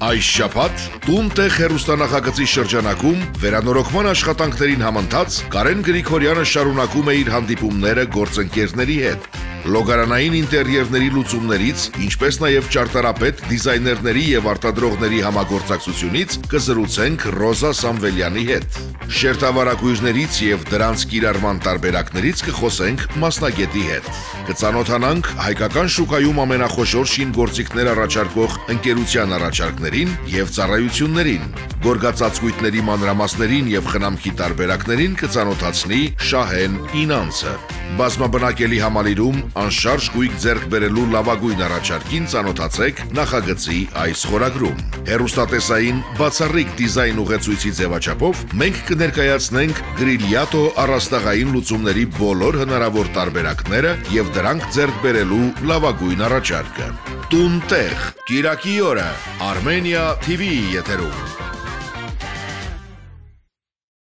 Այս շաբաթ «Տուն տեղ» հեռուստանախագծի շրջանակում վերանորոգման աշխատանքներին համընթաց Կարեն Գրիգորյանը շարունակում է իր հանդիպումները գործընկերների հետ։ Լոգարանային ինտերիերների լուծումներից, ինչպես նաև ճարտարապետ, դիզայներների եւ արտադրողների համագործակցությունից կզրուցենք Ռոզա Սամվելյանի հետ։ Շերտավարակույրներից եւ դրանց կիրառման տարբերակներից կխոսենք մասնագետի հետ։ Կծանոթանանք հայկական շուկայում ամենախոշոր շինգործիքներ առաջարկող ընկերության առաջարկներին եւ ծառայություններին։ Գորգածածկույթների մանրամասներին եւ խնամքի տարբերակներին կծանոթացնի Շահեն Ինանցը։ Բազմաբնակելի համալիրում անշարժ գույք ձեռք բերելու լավագույն առաջարկին ծանոթացեք նախագծի այս խորագրում։ Հեռուստատեսային բացառիկ դիզայն ուղեցույցի ձևաչափով մենք կներկայացնենք Գրիլյատո առաստաղային լուծումների բոլոր հնարավոր տարբերակները եւ դրանք ձեռք բերելու լավագույն առաջարկը։ Տուն տեղ, կիրակի օրը Armenia TV եթերում։